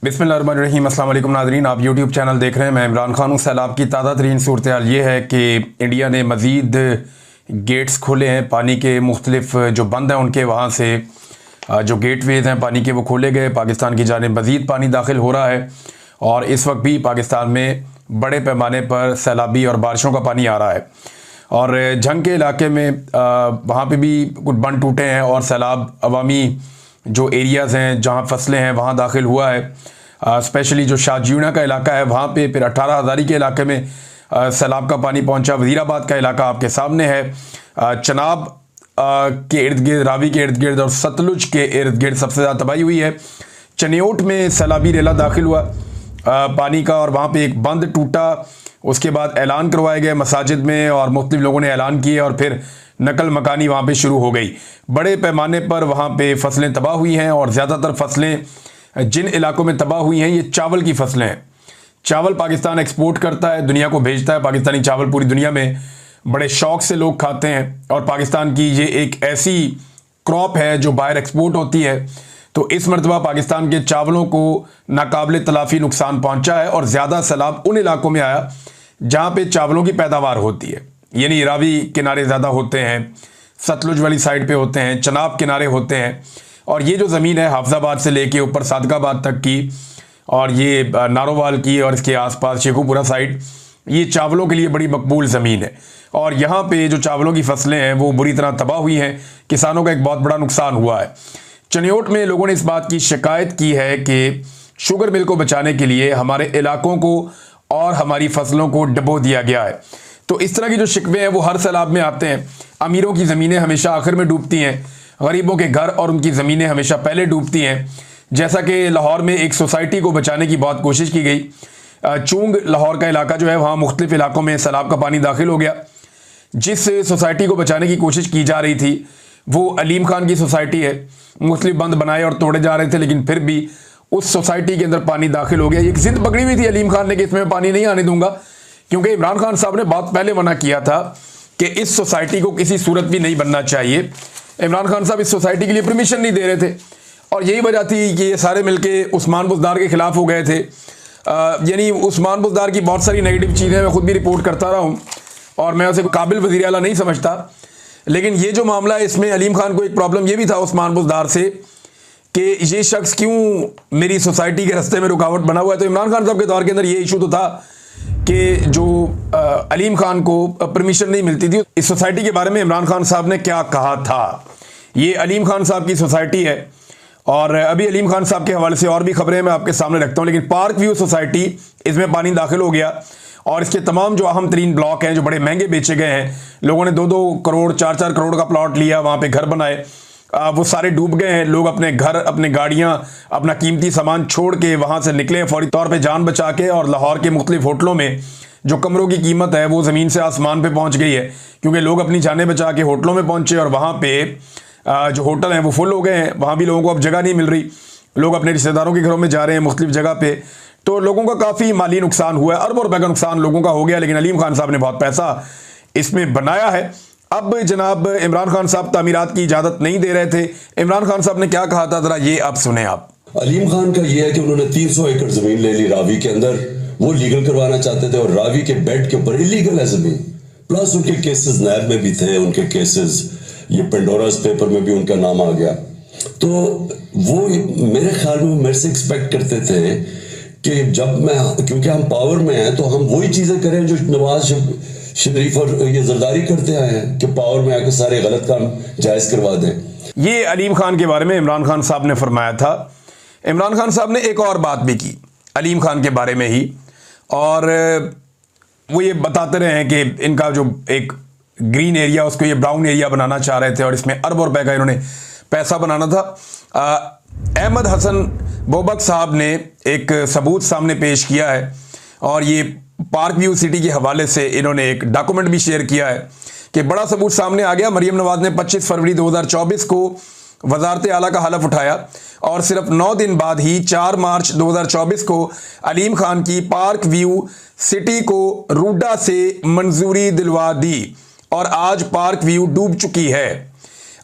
बिस्मिल्लाहिर्रहमानिर्रहीम। अस्सलाम वालेकुम नाज़रीन, आप यूट्यूब चैनल देख रहे हैं। मैं इमरान खान हूँ। सैलाब की ताज़ा तरीन सूरत हाल ये है कि इंडिया ने मज़ीद गेट्स खोले हैं पानी के, मुख्तलिफ जो बंद हैं उनके वहाँ से जो गेटवेज़ हैं पानी के वो खोले गए। पाकिस्तान की जानिब मज़ीद पानी दाखिल हो रहा है और इस वक्त भी पाकिस्तान में बड़े पैमाने पर सैलाबी और बारिशों का पानी आ रहा है। और जंग के इलाके में वहाँ पे भी कुछ बंद टूटे हैं और सैलाब अवामी जो एरियाज़ हैं जहाँ फसलें हैं वहाँ दाखिल हुआ है। स्पेशली जो शाहजीना का इलाका है वहाँ पे, फिर 18 हज़ारी के इलाके में सैलाब का पानी पहुँचा। वज़ीराबाद का इलाका आपके सामने है। चनाब के इर्द गिर्द, रावी के इर्द गिर्द और सतलुज के इर्द गिर्द सबसे ज़्यादा तबाही हुई है। चनियोट में सैलाबी रेला दाखिल हुआ पानी का और वहाँ पे एक बंद टूटा। उसके बाद ऐलान करवाए गए मसाजिद में और मुख्तलिफ लोगों ने ऐलान किए और फिर नकल मकानी वहाँ पे शुरू हो गई। बड़े पैमाने पर वहाँ पे फसलें तबाह हुई हैं और ज़्यादातर फसलें जिन इलाकों में तबाह हुई हैं ये चावल की फसलें हैं। चावल पाकिस्तान एक्सपोर्ट करता है, दुनिया को भेजता है। पाकिस्तानी चावल पूरी दुनिया में बड़े शौक़ से लोग खाते हैं और पाकिस्तान की ये एक ऐसी क्रॉप है जो बाहर एक्सपोर्ट होती है। तो इस मरतबा पाकिस्तान के चावलों को नाकाबिले तलाफ़ी नुकसान पहुँचा है और ज़्यादा सैलाब उन इलाकों में आया जहाँ पे चावलों की पैदावार होती है। यानी रावी किनारे ज़्यादा होते हैं, सतलुज वाली साइड पे होते हैं, चनाब किनारे होते हैं। और ये जो ज़मीन है हाफजाबाद से लेके ऊपर सादकाबाद तक की और ये नारोवाल की और इसके आसपास शेखुपुरा साइड, ये चावलों के लिए बड़ी मकबूल ज़मीन है। और यहाँ पे जो चावलों की फसलें हैं वो बुरी तरह तबाह हुई हैं। किसानों का एक बहुत बड़ा नुकसान हुआ है। चनियोट में लोगों ने इस बात की शिकायत की है कि शुगर मिल को बचाने के लिए हमारे इलाकों को और हमारी फसलों को डबो दिया गया है। तो इस तरह की जो शिकवे हैं वो हर सैलाब में आते हैं। अमीरों की ज़मीनें हमेशा आखिर में डूबती हैं, गरीबों के घर और उनकी ज़मीनें हमेशा पहले डूबती हैं। जैसा कि लाहौर में एक सोसाइटी को बचाने की बहुत कोशिश की गई। चूंग लाहौर का इलाका जो है वहाँ मुख्तलिफ इलाकों में सैलाब का पानी दाखिल हो गया। जिस सोसाइटी को बचाने की कोशिश की जा रही थी वो अलीम खान की सोसाइटी है। मुख्तलिफ बंद बनाए और तोड़े जा रहे थे लेकिन फिर भी उस सोसाइटी के अंदर पानी दाखिल हो गया। एक जिद पकड़ी हुई थी अलीम खान ने कि इसमें पानी नहीं आने दूंगा, क्योंकि इमरान खान साहब ने बहुत पहले मना किया था कि इस सोसाइटी को किसी सूरत भी नहीं बनना चाहिए। इमरान खान साहब इस सोसाइटी के लिए परमिशन नहीं दे रहे थे और यही वजह थी कि ये सारे मिलके उस्मान बुज़दार के खिलाफ हो गए थे। यानी उस्मान बुज़दार की बहुत सारी नेगेटिव चीज़ें मैं खुद भी रिपोर्ट करता रहा हूँ और मैं उसे काबिल वज़ीर आला नहीं समझता। लेकिन ये जो मामला है इसमें अलीम खान को एक प्रॉब्लम ये भी था उस्मान बुज़दार से कि ये शख्स क्यों मेरी सोसाइटी के रास्ते में रुकावट बना हुआ है। तो इमरान खान साहब के दौर के अंदर ये इशू तो था कि जो अलीम खान को परमिशन नहीं मिलती थी। इस सोसाइटी के बारे में इमरान खान साहब ने क्या कहा था, ये अलीम खान साहब की सोसाइटी है और अभी अलीम खान साहब के हवाले से और भी खबरें मैं आपके सामने रखता हूँ। लेकिन पार्क व्यू सोसाइटी, इसमें पानी दाखिल हो गया और इसके तमाम जो अहम तरीन ब्लॉक हैं जो बड़े महंगे बेचे गए हैं, लोगों ने 2-2 करोड़ 4-4 करोड़ का प्लॉट लिया, वहाँ पे घर बनाए, वो सारे डूब गए हैं। लोग अपने घर, अपने गाड़ियाँ, अपना कीमती सामान छोड़ के वहाँ से निकले हैं फौरी तौर पे जान बचा के। और लाहौर के मुख्तलिफ होटलों में जो कमरों की कीमत है वो ज़मीन से आसमान पे पहुँच गई है, क्योंकि लोग अपनी जानें बचा के होटलों में पहुँचे और वहाँ पे जो होटल हैं वो फुल हो गए हैं। वहाँ भी लोगों को अब जगह नहीं मिल रही, लोग अपने रिश्तेदारों के घरों में जा रहे हैं मुख्तलिफ जगह पे। तो लोगों का काफ़ी माली नुकसान हुआ है, अरबों रुपए का नुकसान लोगों का हो गया। लेकिन अलीम खान साहब ने बहुत पैसा इसमें बनाया है। अब जनाब इमरान खान साहब तामीरात की इजाज़त नहीं दे रहे थे। इमरान खान साहब ने क्या कहा था, ज़रा ये आप सुने। आप अलीम खान का ये है कि उन्होंने 300 एकड़ ज़मीन ले ली रावी के अंदर, वो लीगल करवाना चाहते थे और रावी के बेड के ऊपर इलीगल है ज़मीन। प्लस उनके केसेस नैब में भी थे, उनके केसेस ये पेंडोरास पेपर में भी उनका नाम आ गया। तो वो मेरे ख्याल में मेरे से एक्सपेक्ट करते थे कि जब मैं, क्योंकि हम पावर में हैं तो हम वही चीज़ें करें जो नवाज शरीफ और ये जरदारी करते आए हैं कि पावर में आकर सारे गलत काम जायज़ करवा दें। ये अलीम खान के बारे में इमरान खान साहब ने फरमाया था। इमरान खान साहब ने एक और बात भी की अलीम खान के बारे में ही, और वो ये बताते रहे हैं कि इनका जो एक ग्रीन एरिया उसको ये ब्राउन एरिया बनाना चाह रहे थे और इसमें अरबों रुपए का इन्होंने पैसा बनाना था। अहमद हसन बोबक साहब ने एक सबूत सामने पेश किया है और ये पार्क व्यू सिटी के हवाले से इन्होंने एक डॉक्यूमेंट भी शेयर किया है कि बड़ा सबूत सामने आ गया। मरीम नवाज ने 25 फरवरी 2024 को वजारत आला का हलफ उठाया और सिर्फ 9 दिन बाद ही 4 मार्च 2024 को अलीम खान की पार्क व्यू सिटी को रूडा से मंजूरी दिलवा दी और आज पार्क व्यू डूब चुकी है।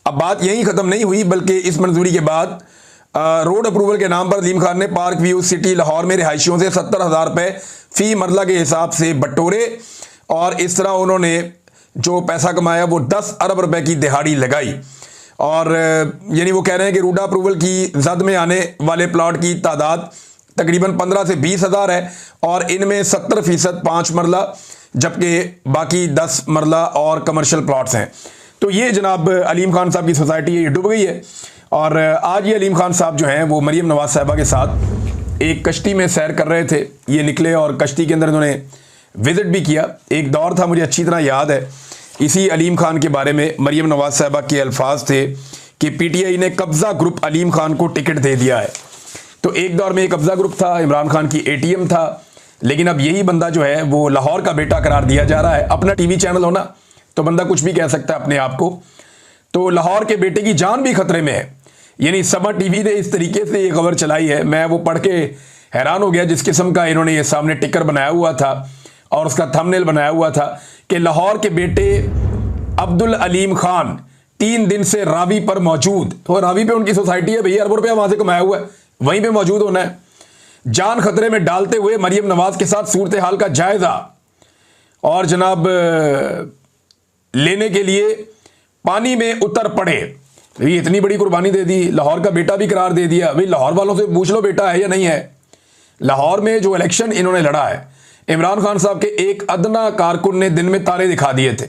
अब बात यहीं ख़त्म नहीं हुई, बल्कि इस मंजूरी के बाद रोड अप्रूवल के नाम पर अलीम खान ने पार्क व्यू सिटी लाहौर में रिहायशियों से 70,000 रुपये फी मरला के हिसाब से बटोरे और इस तरह उन्होंने जो पैसा कमाया वो 10 अरब रुपए की दिहाड़ी लगाई। और यानी वो कह रहे हैं कि रूडा अप्रूवल की जद में आने वाले प्लॉट की तादाद तकरीबन 15 से 20 हज़ार है और इनमें 70% 5 मरला जबकि बाकी 10 मरला और कमर्शियल प्लॉट्स हैं। तो ये जनाब अलीम खान साहब की सोसाइटी है, ये डूब गई है। और आज ये अलीम खान साहब जो हैं वो मरीम नवाज साहिबा के साथ एक कश्ती में सैर कर रहे थे। ये निकले और कश्ती के अंदर इन्होंने विज़िट भी किया। एक दौर था, मुझे अच्छी तरह याद है, इसी अलीम खान के बारे में मरीम नवाज साहिबा के अल्फाज थे कि पीटीआई ने कब्ज़ा ग्रुप अलीम खान को टिकट दे दिया है। तो एक दौर में ये कब्ज़ा ग्रुप था, इमरान खान की एटीएम था, लेकिन अब यही बंदा जो है वो लाहौर का बेटा करार दिया जा रहा है। अपना टीवी चैनल होना तो बंदा कुछ भी कह सकता है अपने आप को। तो लाहौर के बेटे की जान भी खतरे में है। यानी समा टीवी ने इस तरीके से ये खबर चलाई है, मैं वो पढ़ के हैरान हो गया जिस किस्म का इन्होंने ये सामने टिकर बनाया हुआ था और उसका थंबनेल बनाया हुआ था कि लाहौर के बेटे अब्दुल अलीम खान 3 दिन से रावी पर मौजूद। तो रावी पे उनकी सोसाइटी है भैया, अरबों रुपया वहां से कमाया हुआ है, वहीं पे मौजूद होना है। जान खतरे में डालते हुए मरीम नवाज के साथ सूरत हाल का जायजा और जनाब लेने के लिए पानी में उतर पड़े। ये इतनी बड़ी कुर्बानी दे दी, लाहौर का बेटा भी करार दे दिया। भाई लाहौर वालों से पूछ लो बेटा है या नहीं है। लाहौर में जो इलेक्शन इन्होंने लड़ा है, इमरान खान साहब के एक अदना कारकुन ने दिन में तारे दिखा दिए थे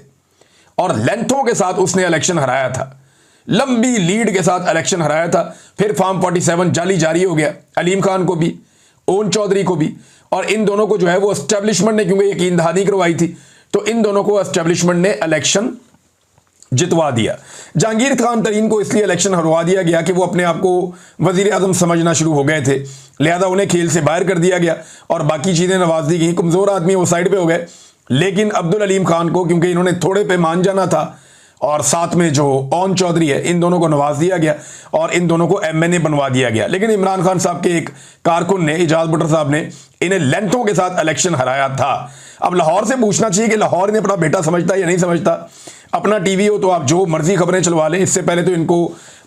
और लेंथों के साथ उसने इलेक्शन हराया था, लंबी लीड के साथ इलेक्शन हराया था। फिर फार्म 47 जाली जारी हो गया, अलीम खान को भी, ओन चौधरी को भी, और इन दोनों को जो है वो एस्टेब्लिशमेंट ने, क्योंकि यकीन दहानी करवाई थी, तो इन दोनों को एस्टेब्लिशमेंट ने इलेक्शन जितवा दिया। जहांगीर खान तरीन को इसलिए इलेक्शन हरवा दिया गया कि वो अपने आप को वजीर आजम समझना शुरू हो गए थे, लिहाजा उन्हें खेल से बाहर कर दिया गया और बाकी चीज़ें नवाज दी गई। कमज़ोर आदमी वो साइड पे हो गए, लेकिन अब्दुल अलीम खान को क्योंकि इन्होंने थोड़े पे मान जाना था और साथ में जो ओन चौधरी है, इन दोनों को नवाज दिया गया और इन दोनों को एमएनए बनवा दिया गया। लेकिन इमरान खान साहब के एक कारकुन ने, इजाज भुट्टर साहब ने, इन्हें लेंथों के साथ इलेक्शन हराया था। अब लाहौर से पूछना चाहिए कि लाहौर इन्हें अपना बेटा समझता है या नहीं समझता। अपना टीवी हो तो आप जो मर्जी खबरें चलवा लें। इससे पहले तो इनको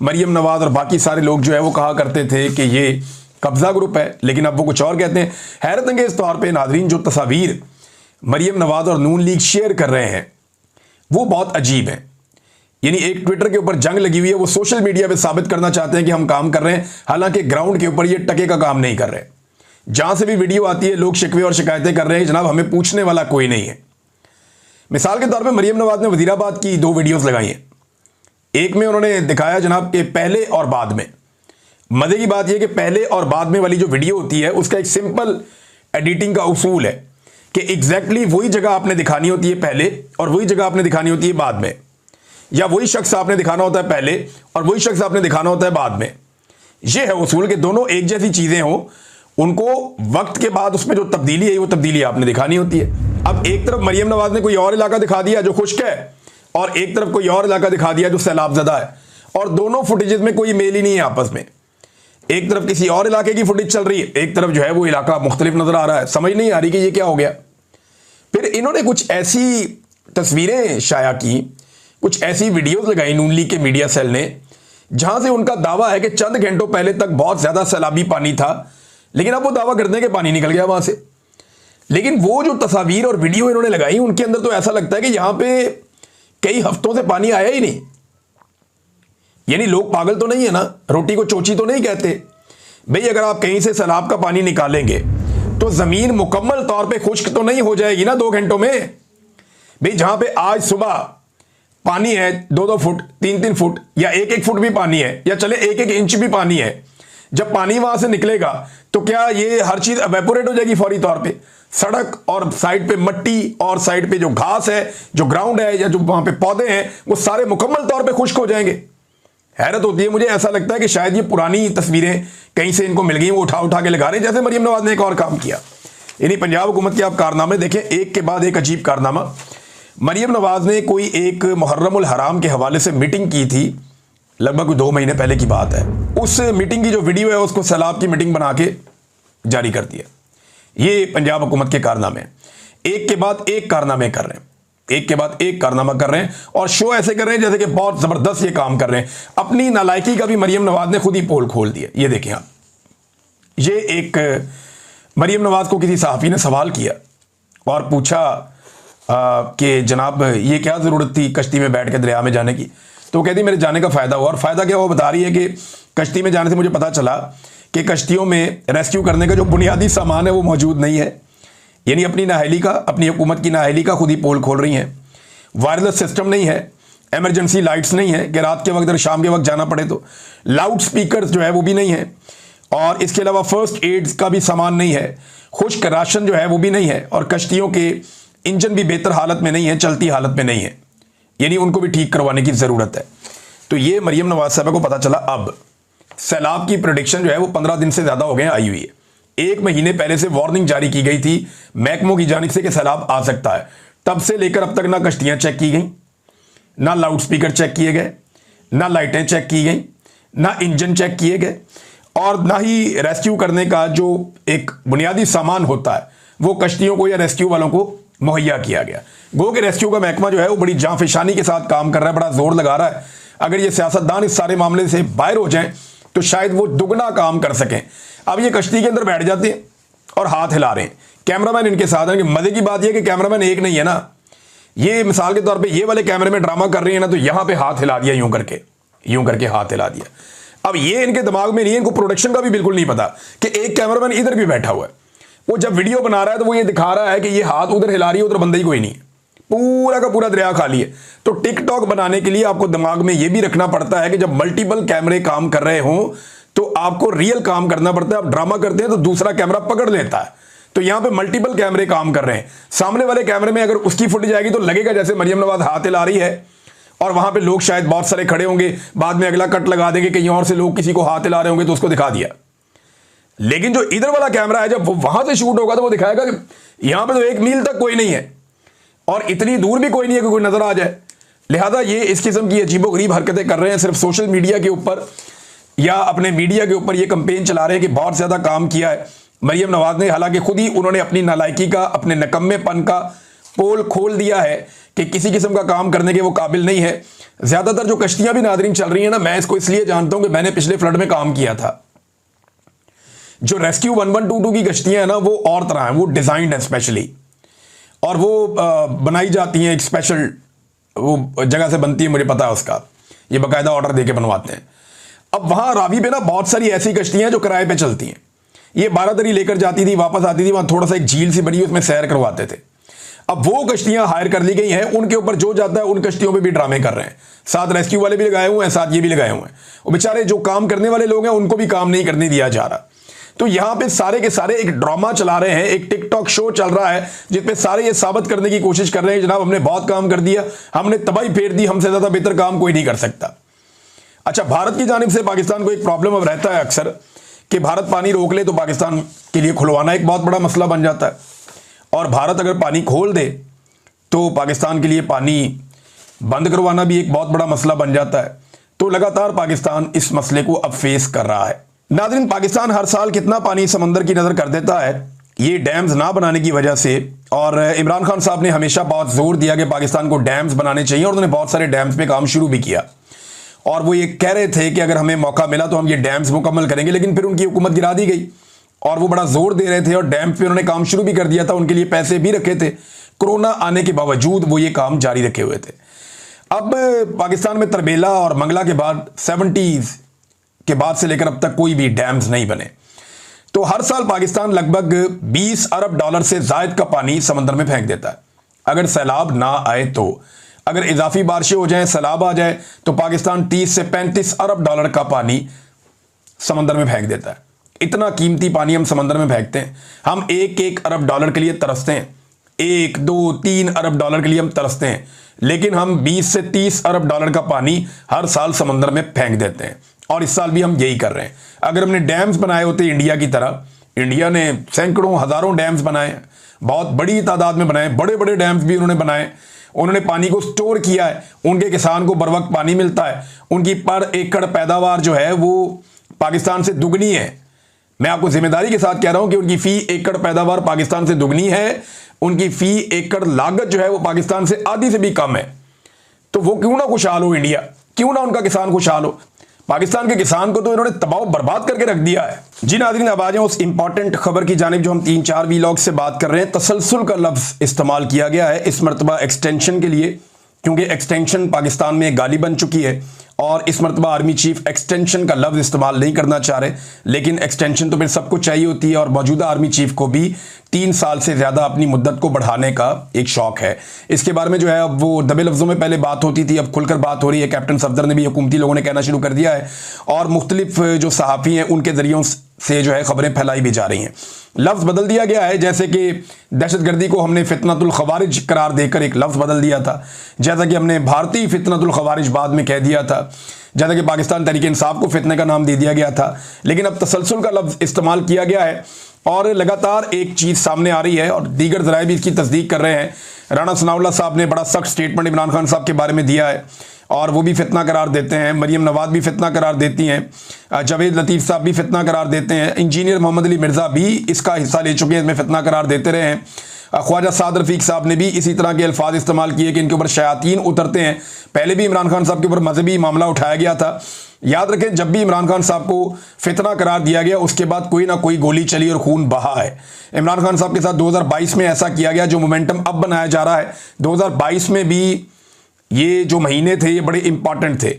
मरीम नवाज और बाकी सारे लोग जो है वो कहा करते थे कि ये कब्जा ग्रुप है, लेकिन अब वो कुछ और कहते हैं। हैरत अंगेज तौर पे नाजरीन, जो तस्वीर मरीम नवाज और नून लीग शेयर कर रहे हैं वो बहुत अजीब है। यानी एक ट्विटर के ऊपर जंग लगी हुई है, वो सोशल मीडिया पे साबित करना चाहते हैं कि हम काम कर रहे हैं, हालांकि ग्राउंड के ऊपर ये टके का काम नहीं कर रहे। जहां से भी वीडियो आती है लोग शिकवे और शिकायतें कर रहे हैं, जनाब हमें पूछने वाला कोई नहीं है। मिसाल के तौर पे मरीम नवाज ने वजीराबाद की 2 वीडियोस लगाई हैं। एक में उन्होंने दिखाया जनाब के पहले और बाद में। मजे की बात यह कि पहले और बाद में वाली जो वीडियो होती है उसका एक सिंपल एडिटिंग का उसूल है कि एग्जैक्टली वही जगह आपने दिखानी होती है पहले और वही जगह आपने दिखानी होती है बाद में, या वही शख्स आपने दिखाना होता है पहले और वही शख्स आपने दिखाना होता है बाद में। यह है उसूल कि दोनों एक जैसी चीजें हों, उनको वक्त के बाद उसमें जो तब्दीली है वो तब्दीली आपने दिखानी होती है। अब एक तरफ मरीम नवाज ने कोई और इलाका दिखा दिया जो खुश्क है और एक तरफ कोई और इलाका दिखा दिया जो सैलाब ज़दा है, और दोनों फुटेजेस में कोई मेल ही नहीं है आपस में। एक तरफ किसी और इलाके की फुटेज चल रही है, एक तरफ जो है वो इलाका मुख्तलिफ नजर आ रहा है। समझ नहीं आ रही कि ये क्या हो गया। फिर इन्होंने कुछ ऐसी तस्वीरें शाया की, कुछ ऐसी वीडियोज लगाई नून लीग के मीडिया सेल ने, जहां से उनका दावा है कि चंद घंटों पहले तक बहुत ज्यादा सैलाबी पानी था, लेकिन अब वो दावा करते हैं कि पानी निकल गया वहां से। लेकिन वो जो तस्वीर और वीडियो इन्होंने लगाई उनके अंदर तो ऐसा लगता है कि यहां पे कई हफ्तों से पानी आया ही नहीं। यानी लोग पागल तो नहीं है ना, रोटी को चोची तो नहीं कहते भाई। अगर आप कहीं से सैलाब का पानी निकालेंगे तो जमीन मुकम्मल तौर पे खुश्क तो नहीं हो जाएगी ना 2 घंटों में। भाई जहां पे आज सुबह पानी है 2-2 फुट, 3-3 फुट या 1-1 फुट भी पानी है, या चले 1-1 इंच भी पानी है, जब पानी वहां से निकलेगा तो क्या ये हर चीज एवेपोरेट हो जाएगी फौरी तौर पे? सड़क और साइड पे मट्टी और साइड पे जो घास है, जो ग्राउंड है, या जो वहां पे पौधे हैं, वो सारे मुकम्मल तौर पे खुश्क हो जाएंगे। हैरत होती है, मुझे ऐसा लगता है कि शायद ये पुरानी तस्वीरें कहीं से इनको मिल गई, वो उठा उठा के लगा रहे हैं। जैसे मरीम नवाज ने एक और काम किया, यानी पंजाब हुकूमत के आप कारनामे देखें, एक के बाद एक अजीब कारनामा। मरीम नवाज ने कोई एक मुहर्रमुल हराम के हवाले से मीटिंग की थी, लगभग 2 महीने पहले की बात है। उस मीटिंग की जो वीडियो है उसको सैलाब की मीटिंग बना के जारी कर दिया। ये पंजाब हुकूमत के कारनामे एक के बाद एक कारनामे कर रहे हैं। एक के बाद एक कारनामा कर रहे हैं और शो ऐसे कर रहे हैं जैसे कि बहुत जबरदस्त ये काम कर रहे हैं। अपनी नालायकी का भी मरियम नवाज ने खुद ही पोल खोल दिया। ये देखें आप, ये एक मरियम नवाज को किसी सहाफ़ी ने सवाल किया और पूछा कि जनाब ये क्या ज़रूरत थी कश्ती में बैठ के दरिया में जाने की। तो वो कहती मेरे जाने का फ़ायदा हुआ। और फ़ायदा क्या, वो बता रही है कि कश्ती में जाने से मुझे पता चला कि कश्तियों में रेस्क्यू करने का जो बुनियादी सामान है वो मौजूद नहीं है। यानी अपनी नाअहली का, अपनी हुकूमत की नाअहली का खुद ही पोल खोल रही हैं। वायरलेस सिस्टम नहीं है, एमरजेंसी लाइट्स नहीं है कि रात के वक्त और शाम के वक्त जाना पड़े तो, लाउड स्पीकर जो है वो भी नहीं है, और इसके अलावा फर्स्ट एड्स का भी सामान नहीं है, खुश्क राशन जो है वो भी नहीं है, और कश्तियों के इंजन भी बेहतर हालत में नहीं है, चलती हालत में नहीं है, यानी उनको भी ठीक करवाने की ज़रूरत है। तो ये मरियम नवाज साहब को पता चला। अब सैलाब की प्रेडिक्शन जो है वो 15 दिन से ज़्यादा हो गए आई हुई है। 1 महीने पहले से वार्निंग जारी की गई थी महकमों की जानिब से कि सैलाब आ सकता है। तब से लेकर अब तक ना कश्तियां चेक की गई, ना लाउड स्पीकर चेक किए गए, ना लाइटें चेक की गई, ना इंजन चेक किए गए, और ना ही रेस्क्यू करने का जो एक बुनियादी सामान होता है वो कश्तियों को या रेस्क्यू वालों को मुहैया किया गया। गो के रेस्क्यू का महकमा जो है वो बड़ी जांफिशानी के साथ काम कर रहा है, बड़ा जोर लगा रहा है। अगर ये सियासतदान इस सारे मामले से बाहर हो जाएं तो शायद वो दुगना काम कर सकें। अब ये कश्ती के अंदर बैठ जाते हैं और हाथ हिला रहे हैं, कैमरामैन इनके साथ हैं। मजे की बात यह कि कैमरामैन एक नहीं है ना, ये मिसाल के तौर पे ये वाले कैमरे में ड्रामा कर रही है ना, तो यहां पे हाथ हिला दिया, यूं करके हाथ हिला दिया। अब ये इनके दिमाग में नहीं है, इनको प्रोडक्शन का भी बिल्कुल नहीं पता कि एक कैमरामैन इधर भी बैठा हुआ है। वो जब वीडियो बना रहा है तो वो ये दिखा रहा है कि ये हाथ उधर हिला रही है, उधर बंदा ही कोई नहीं है, पूरा का पूरा दरिया खाली है। तो टिकटॉक बनाने के लिए आपको दिमाग में यह भी रखना पड़ता है कि जब मल्टीपल कैमरे काम कर रहे हों तो आपको रियल काम करना पड़ता है। आप ड्रामा करते हैं तो दूसरा कैमरा पकड़ लेता है। तो यहां पे मल्टीपल कैमरे काम कर रहे हैं। सामने वाले कैमरे में अगर उसकी फुटेज आएगी तो लगेगा जैसे मरियम नवाज हाथ हिला रही है, और वहां पे लोग शायद बहुत सारे खड़े होंगे, बाद में अगला कट लगा देंगे कहीं और से लोग किसी को हाथ हिला रहे होंगे तो उसको दिखा दिया। लेकिन जो इधर वाला कैमरा है जब वो वहां से शूट होगा तो वो दिखाएगा कि यहां पे तो 1 मील तक कोई नहीं है और इतनी दूर भी कोई नहीं है कि कोई नजर आ जाए। लिहाजा ये इस किस्म की अजीबोगरीब हरकतें कर रहे हैं, सिर्फ सोशल मीडिया के ऊपर या अपने मीडिया के ऊपर ये कंपेन चला रहे हैं कि बहुत ज्यादा काम किया है मरियम नवाज ने। हालांकि खुद ही उन्होंने अपनी नालायकी का, अपने नकम्मेपन का पोल खोल दिया है कि किसी किस्म का काम करने के वो काबिल नहीं है। ज्यादातर जो कश्तियां भी नादरीन चल रही है ना, मैं इसको इसलिए जानता हूं कि मैंने पिछले फ्लड में काम किया था। जो रेस्क्यू 1122 की कश्तियां हैं ना वो और तरह हैं, वो डिजाइंड है स्पेशली, और वो बनाई जाती हैं एक स्पेशल वो जगह से बनती है, मुझे पता है उसका, ये बाकायदा ऑर्डर देके बनवाते हैं। अब वहां रावी पे ना बहुत सारी ऐसी कश्तियां जो किराए पे चलती हैं, ये 12 दरी लेकर जाती थी, वापस आती थी, वहां थोड़ा सा एक झील सी बनी उसमें सैर करवाते थे। अब वो कश्तियां हायर कर ली गई हैं, उनके ऊपर जो जाता है उन कश्तियों पे भी ड्रामे कर रहे हैं। साथ रेस्क्यू वाले भी लगाए हुए हैं, साथ ये भी लगाए हुए हैं। वो बेचारे जो काम करने वाले लोग हैं उनको भी काम नहीं करने दिया जा रहा। तो यहां पे सारे के सारे एक ड्रामा चला रहे हैं, एक टिकटॉक शो चल रहा है जिसपे सारे ये साबित करने की कोशिश कर रहे हैं जनाब हमने बहुत काम कर दिया, हमने तबाही फेर दी, हमसे ज्यादा बेहतर काम कोई नहीं कर सकता। अच्छा, भारत की जानिब से पाकिस्तान को एक प्रॉब्लम अब रहता है अक्सर कि भारत पानी रोक ले तो पाकिस्तान के लिए खुलवाना एक बहुत बड़ा मसला बन जाता है, और भारत अगर पानी खोल दे तो पाकिस्तान के लिए पानी बंद करवाना भी एक बहुत बड़ा मसला बन जाता है। तो लगातार पाकिस्तान इस मसले को अब फेस कर रहा है। नाज़रीन, पाकिस्तान हर साल कितना पानी समंदर की नज़र कर देता है ये डैम्स ना बनाने की वजह से, और इमरान खान साहब ने हमेशा बहुत जोर दिया कि पाकिस्तान को डैम्स बनाने चाहिए, और उन्होंने बहुत सारे डैम्स पे काम शुरू भी किया, और वो ये कह रहे थे कि अगर हमें मौका मिला तो हम ये डैम्स मुकम्मल करेंगे। लेकिन फिर उनकी हुकूमत गिरा दी गई और वो बड़ा जोर दे रहे थे और डैम पे उन्होंने काम शुरू भी कर दिया था, उनके लिए पैसे भी रखे थे। कोरोना आने के बावजूद वो ये काम जारी रखे हुए थे। अब पाकिस्तान में तरबेला और मंगला के बाद 70s के बाद से लेकर अब तक कोई भी डैम्स नहीं बने। तो हर साल पाकिस्तान लगभग 20 अरब डॉलर से जायद का पानी समंदर में फेंक देता है। अगर सैलाब ना आए तो, अगर इजाफी बारिशें हो जाएं, सैलाब आ जाए तो पाकिस्तान 30 से 35 अरब डॉलर का पानी समंदर में फेंक देता है। इतना कीमती पानी हम समंदर में फेंकते हैं। हम 1-1 अरब डॉलर के लिए तरसते हैं, 1, 2, 3 अरब डॉलर के लिए हम तरसते हैं, लेकिन हम 20 से 30 अरब डॉलर का पानी हर साल समंदर में फेंक देते हैं, और इस साल भी हम यही कर रहे हैं। अगर हमने डैम्स बनाए होते इंडिया की तरह, इंडिया ने सैकड़ों हजारों डैम्स बनाए, बहुत बड़ी तादाद में बनाए, बड़े बड़े डैम्स भी उन्होंने बनाए, उन्होंने पानी को स्टोर किया है, उनके किसान को बर वक्त पानी मिलता है, उनकी पर एकड़ पैदावार जो है वो पाकिस्तान से दुगनी है। मैं आपको जिम्मेदारी के साथ कह रहा हूं कि उनकी फी एकड़ पैदावार पाकिस्तान से दुगनी है, उनकी फी एकड़ लागत जो है वो पाकिस्तान से आधी से भी कम है। तो वो क्यों ना खुशहाल हो इंडिया, क्यों ना उनका किसान खुशहाल हो। पाकिस्तान के किसान को तो इन्होंने तबाह बर्बाद करके रख दिया है। जी नाज़रीन, अब आ जाए उस इंपॉर्टेंट खबर की जानिब जो हम 3-4 वीलॉग से बात कर रहे हैं। तसलसल का लफ्ज़ इस्तेमाल किया गया है इस मरतबा एक्सटेंशन के लिए, क्योंकि एक्सटेंशन पाकिस्तान में गाली बन चुकी है और इस मरतबा आर्मी चीफ एक्सटेंशन का लफ्ज़ इस्तेमाल नहीं करना चाह रहे। लेकिन एक्सटेंशन तो फिर सबको चाहिए होती है और मौजूदा आर्मी चीफ को भी 3 साल से ज़्यादा अपनी मुद्दत को बढ़ाने का एक शौक है। इसके बारे में जो है अब वो दबे लफ्ज़ों में पहले बात होती थी, अब खुलकर बात हो रही है। कैप्टन सफदर ने भी, हुकूमती लोगों ने कहना शुरू कर दिया है और मुख्तलिफ जो सहाफ़ी हैं उनके ज़रियों से जो है खबरें फैलाई भी जा रही हैं। लफ्ज़ बदल दिया गया है, जैसे कि दहशतगर्दी को हमने फितनतुल खवारिज करार देकर एक लफ्ज़ बदल दिया था, जैसा कि हमने भारतीय फितनतुल खवारिज बाद में कह दिया था, जैसा कि पाकिस्तान तहरीक इंसाफ को फितने का नाम दे दिया गया था। लेकिन अब तसलसल का लफ्ज़ इस्तेमाल किया गया है और लगातार एक चीज़ सामने आ रही है और दीगर ज़राए भी इसकी तस्दीक कर रहे हैं। राना सनाउल्लाह साहब ने बड़ा सख्त स्टेटमेंट इमरान खान साहब के बारे में दिया है और वो भी फितना करार देते हैं। मरियम नवाज भी फितना करार देती हैं, जावेद लतीफ़ साहब भी फितना करार देते हैं, इंजीनियर मोहम्मद अली मिर्ज़ा भी इसका हिस्सा ले चुके हैं, इसमें फितना करार देते रहे हैं। ख्वाजा साद रफ़ीक साहब ने भी इसी तरह के अल्फाज इस्तेमाल किए कि इनके ऊपर शयातीन उतरते हैं। पहले भी इमरान खान साहब के ऊपर मजहबी मामला उठाया गया था। याद रखें, जब भी इमरान खान साहब को फितना करार दिया गया उसके बाद कोई ना कोई गोली चली और खून बहा है। इमरान खान साहब के साथ 2022 में ऐसा किया गया, जो मोमेंटम अब बनाया जा रहा है। 2022 में भी ये जो महीने थे ये बड़े इंपॉर्टेंट थे।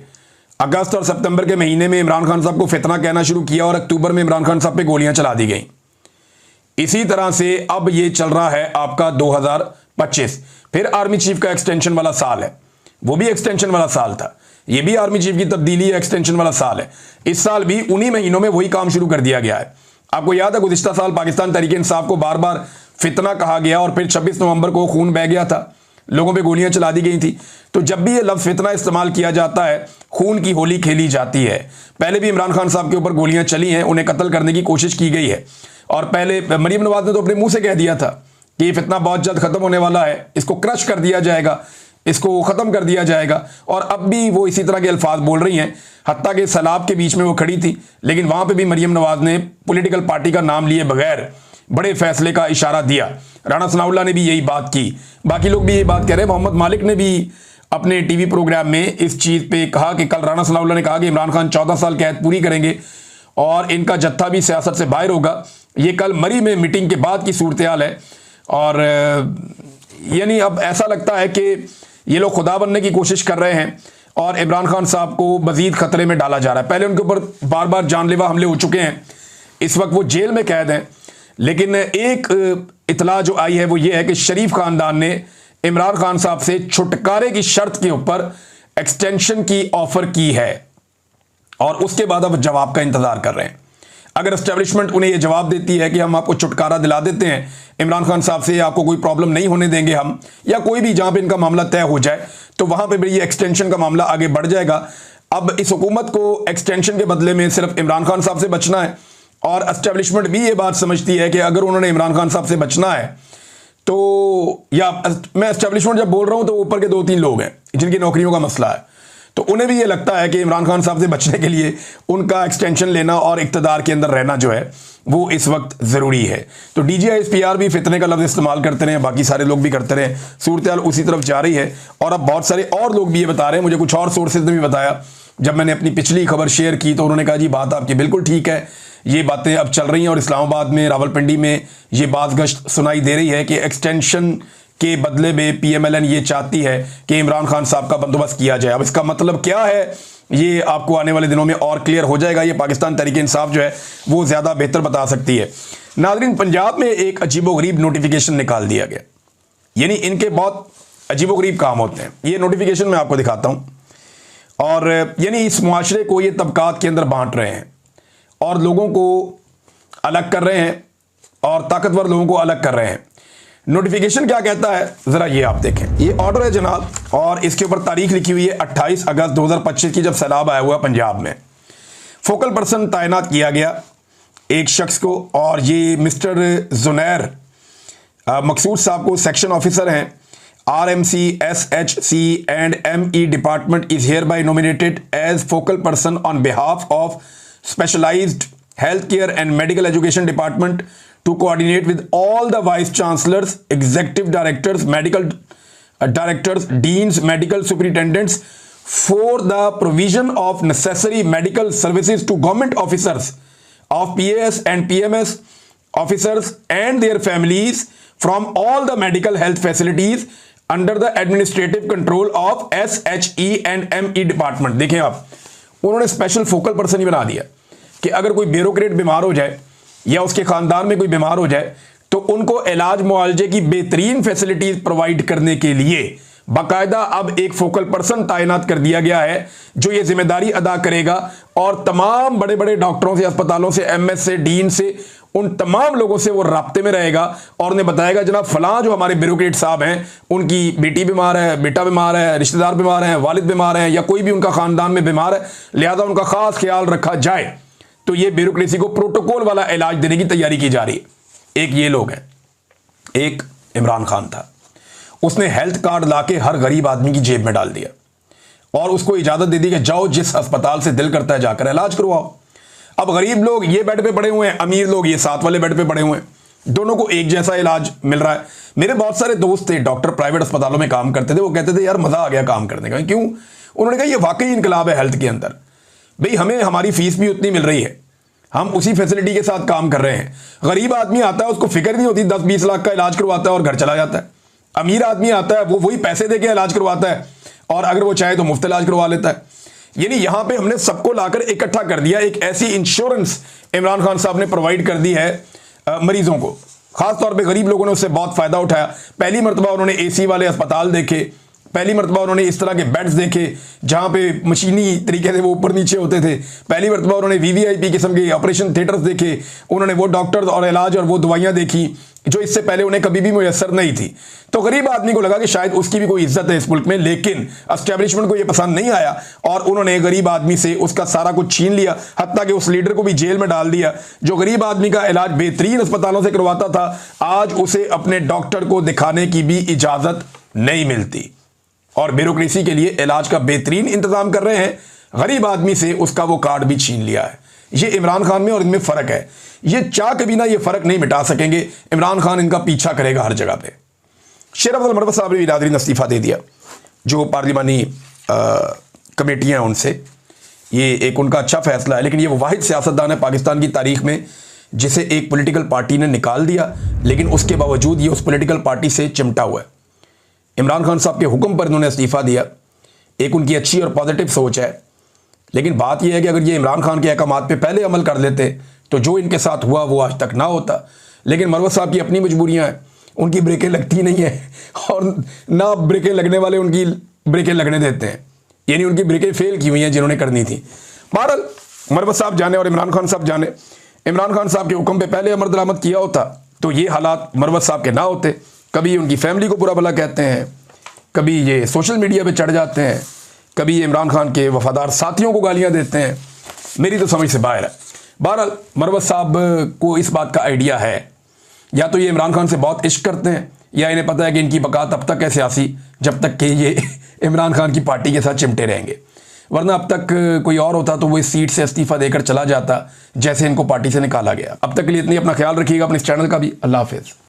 अगस्त और सितंबर के महीने में इमरान खान साहब को फितना कहना शुरू किया और अक्टूबर में इमरान खान साहब पे गोलियां चला दी गई। इसी तरह से अब ये चल रहा है आपका 2025, फिर आर्मी चीफ का एक्सटेंशन वाला साल है, वो भी एक्सटेंशन वाला साल था, ये भी आर्मी चीफ की तब्दीली एक्सटेंशन वाला साल है। इस साल भी उन्हीं महीनों में वही काम शुरू कर दिया गया है। आपको याद है गुज़िश्ता साल पाकिस्तान तहरीक इंसाफ को बार बार फितना कहा गया और फिर 26 नवंबर को खून बह गया था, लोगों पे गोलियां चला दी गई थी। तो जब भी ये लफ्ज़ फितना इस्तेमाल किया जाता है, खून की होली खेली जाती है। पहले भी इमरान खान साहब के ऊपर गोलियां चली हैं, उन्हें कत्ल करने की कोशिश की गई है और पहले मरियम नवाज ने तो अपने मुंह से कह दिया था कि ये फितना बहुत जल्द खत्म होने वाला है, इसको क्रश कर दिया जाएगा, इसको ख़त्म कर दिया जाएगा। और अब भी वो इसी तरह के अल्फाज बोल रही हैं। हत्ता के सैलाब के बीच में वो खड़ी थी, लेकिन वहाँ पे भी मरियम नवाज ने पॉलिटिकल पार्टी का नाम लिए बगैर बड़े फैसले का इशारा दिया। राना सनाउल्लाह ने भी यही बात की, बाकी लोग भी यही बात कह रहे हैं। मोहम्मद मालिक ने भी अपने टीवी प्रोग्राम में इस चीज़ पे कहा कि कल राना सनाउल्लाह ने कहा कि इमरान खान 14 साल कैद पूरी करेंगे और इनका जत्था भी सियासत से बाहर होगा। ये कल मरी में मीटिंग के बाद की सूरत हाल है और यानी अब ऐसा लगता है कि ये लोग खुदा बनने की कोशिश कर रहे हैं और इमरान खान साहब को मजीद खतरे में डाला जा रहा है। पहले उनके ऊपर बार बार जानलेवा हमले हो चुके हैं, इस वक्त वो जेल में कैद हैं। लेकिन एक इतला जो आई है वो ये है कि शरीफ खानदान ने इमरान खान साहब से छुटकारे की शर्त के ऊपर एक्सटेंशन की ऑफर की है और उसके बाद अब जवाब का इंतजार कर रहे हैं। अगर एस्टेब्लिशमेंट उन्हें यह जवाब देती है कि हम आपको छुटकारा दिला देते हैं इमरान खान साहब से, आपको कोई प्रॉब्लम नहीं होने देंगे हम, या कोई भी जहां पे इनका मामला तय हो जाए, तो वहां पे भी ये एक्सटेंशन का मामला आगे बढ़ जाएगा। अब इस हुकूमत को एक्सटेंशन के बदले में सिर्फ इमरान खान साहब से बचना है और एस्टेब्लिशमेंट भी ये बात समझती है कि अगर उन्होंने इमरान खान साहब से बचना है तो, या मैं एस्टेब्लिशमेंट जब बोल रहा हूं तो ऊपर के 2-3 लोग हैं जिनकी नौकरियों का मसला है, तो उन्हें भी ये लगता है कि इमरान खान साहब से बचने के लिए उनका एक्सटेंशन लेना और इक़्तिदार के अंदर रहना जो है वो इस वक्त ज़रूरी है। तो DGISPR भी फितने का लफ्ज़ इस्तेमाल करते रहे, बाकी सारे लोग भी करते रहे, सूरत हाल उसी तरफ जा रही है। और अब बहुत सारे और लोग भी ये बता रहे हैं, मुझे कुछ और सोर्सेज ने भी बताया, जब मैंने अपनी पिछली खबर शेयर की तो उन्होंने कहा जी बात आपकी बिल्कुल ठीक है, ये बातें अब चल रही हैं और इस्लामाबाद में, रावलपिंडी में ये बात गश्त सुनाई दे रही है कि एक्सटेंशन के बदले में PMLN ये चाहती है कि इमरान खान साहब का बंदोबस्त किया जाए। अब इसका मतलब क्या है ये आपको आने वाले दिनों में और क्लियर हो जाएगा। ये पाकिस्तान तहरीक इंसाफ जो है वो ज़्यादा बेहतर बता सकती है। नाज़रीन, पंजाब में एक अजीबोगरीब नोटिफिकेशन निकाल दिया गया, यानी इनके बहुत अजीबोगरीब काम होते हैं। ये नोटिफिकेशन मैं आपको दिखाता हूँ और यानी इस मुआशरे को ये तबकात के अंदर बांट रहे हैं और लोगों को अलग कर रहे हैं और ताकतवर लोगों को अलग कर रहे हैं। नोटिफिकेशन क्या कहता है ज़रा ये आप देखें। ये ऑर्डर है जनाब और इसके ऊपर तारीख लिखी हुई है 28 अगस्त 2025 की, जब सैलाब आया हुआ पंजाब में। फोकल पर्सन तैनात किया गया एक शख्स को और ये मिस्टर जुनैर मकसूद साहब को सेक्शन ऑफिसर हैं। RMC SHC and ME department is hereby nominated as focal person on behalf of specialised Healthcare and Medical Education Department to coordinate with all the vice chancellors, executive directors, medical directors, deans, medical superintendents for the provision of necessary medical services to government officers of PAS and PMS officers and their families from all the medical health facilities under the administrative control of SHE and ME department। देखें आप, उन्होंने special focal person ही बना दिया कि अगर कोई bureaucrat बीमार हो जाए या उसके खानदान में कोई बीमार हो जाए तो उनको इलाज मुआवजे की बेहतरीन फैसिलिटीज प्रोवाइड करने के लिए बाकायदा अब एक फोकल पर्सन तैनात कर दिया गया है जो ये जिम्मेदारी अदा करेगा और तमाम बड़े बड़े डॉक्टरों से, अस्पतालों से, MS से, डीन से, उन तमाम लोगों से वो राब्ते में रहेगा और उन्हें बताएगा जनाब फलां जो हमारे ब्यूरोक्रेट साहब हैं उनकी बेटी बीमार है, बेटा बीमार है, रिश्तेदार बीमार हैं, वालिद बीमार हैं या कोई भी उनका खानदान में बीमार है, लिहाजा उनका खास ख्याल रखा जाए। तो ये ब्यूरोक्रेसी को प्रोटोकॉल वाला इलाज देने की तैयारी की जा रही है। एक ये लोग हैं, एक इमरान खान था, उसने हेल्थ कार्ड लाके हर गरीब आदमी की जेब में डाल दिया और उसको इजाजत दे दी कि जाओ जिस अस्पताल से दिल करता है जाकर इलाज करवाओ। अब गरीब लोग ये बेड पे पड़े हुए हैं, अमीर लोग ये साथ वाले बेड पे पड़े हुए हैं, दोनों को एक जैसा इलाज मिल रहा है। मेरे बहुत सारे दोस्त थे डॉक्टर, प्राइवेट अस्पतालों में काम करते थे, वो कहते थे यार मजा आ गया काम करने का। क्यों? उन्होंने कहा ये वाकई इनकलाब है हेल्थ के अंदर। भाई हमें हमारी फीस भी उतनी मिल रही है, हम उसी फैसिलिटी के साथ काम कर रहे हैं। गरीब आदमी आता है उसको फिक्र नहीं होती, 10-20 लाख का इलाज करवाता है और घर चला जाता है। अमीर आदमी आता है वो वही पैसे देके इलाज करवाता है और अगर वो चाहे तो मुफ्त इलाज करवा लेता है। यानी यहां पे हमने सबको लाकर इकट्ठा कर दिया। एक ऐसी इंश्योरेंस इमरान खान साहब ने प्रोवाइड कर दी है मरीजों को, खासतौर पे गरीब लोगों ने उससे बहुत फायदा उठाया। पहली मरतबा उन्होंने AC वाले अस्पताल देखे, पहली मरतबा उन्होंने इस तरह के बेड्स देखे जहां पे मशीनी तरीके से वो ऊपर नीचे होते थे, पहली मरतबा उन्होंने VVIP किस्म के ऑपरेशन थिएटर्स देखे, उन्होंने वो डॉक्टर्स और इलाज और वो दवाइयां देखी जो इससे पहले उन्हें कभी भी मुयसर नहीं थी। तो गरीब आदमी को लगा कि शायद उसकी भी कोई इज्जत है इस मुल्क में, लेकिन एस्टेब्लिशमेंट को यह पसंद नहीं आया और उन्होंने गरीब आदमी से उसका सारा कुछ छीन लिया, हत्ता कि उस लीडर को भी जेल में डाल दिया। जो गरीब आदमी का इलाज बेहतरीन अस्पतालों से करवाता था, आज उसे अपने डॉक्टर को दिखाने की भी इजाजत नहीं मिलती और ब्यूरोक्रेसी के लिए इलाज का बेहतरीन इंतजाम कर रहे हैं, गरीब आदमी से उसका वो कार्ड भी छीन लिया है। ये इमरान खान में और इनमें फ़र्क है। ये चाह कभी ना ये फ़र्क नहीं मिटा सकेंगे, इमरान खान इनका पीछा करेगा हर जगह पे। शेर अफजल मरवत साहब ने बिरादरी इस्तीफ़ा दे दिया, जो पार्लिमानी कमेटियाँ हैं उनसे, ये एक उनका अच्छा फ़ैसला है। लेकिन ये वो वाहिद सियासतदान है पाकिस्तान की तारीख़ में जिसे एक पॉलिटिकल पार्टी ने निकाल दिया, लेकिन उसके बावजूद ये उस पॉलिटिकल पार्टी से चिमटा हुआ है। इमरान खान साहब के हुक्म पर इन्होंने इस्तीफ़ा दिया, एक उनकी अच्छी और पॉजिटिव सोच है। लेकिन बात यह है कि अगर ये इमरान खान के अहकामात पे पहले अमल कर लेते तो जो इनके साथ हुआ वो आज तक ना होता। लेकिन मरवत साहब की अपनी मजबूरियां हैं, उनकी ब्रेकें लगती नहीं है और ना ब्रेकें लगने वाले उनकी ब्रेकें लगने देते हैं, यानी उनकी ब्रेकें फेल की हुई हैं जिन्होंने करनी थी। बहरहाल मरवत साहब जाने और इमरान खान साहब जाने। इमरान खान साहब के हुक्म पे पहले अमल दरामद किया होता तो ये हालात मरवत साहब के ना होते। कभी उनकी फैमिली को बुरा भला कहते हैं, कभी ये सोशल मीडिया पे चढ़ जाते हैं, कभी इमरान खान के वफादार साथियों को गालियां देते हैं। मेरी तो समझ से बाहर है। बहरहाल मरवत साहब को इस बात का आइडिया है, या तो ये इमरान खान से बहुत इश्क करते हैं या इन्हें पता है कि इनकी बका तब तक है सियासी जब तक कि ये इमरान खान की पार्टी के साथ चिमटे रहेंगे, वरना अब तक कोई और होता तो वो इस सीट से इस्तीफा देकर चला जाता जैसे इनको पार्टी से निकाला गया। अब तक के लिए इतनी, अपना ख्याल रखिएगा, अपने इस चैनल का भी। अल्लाह हाफिज़।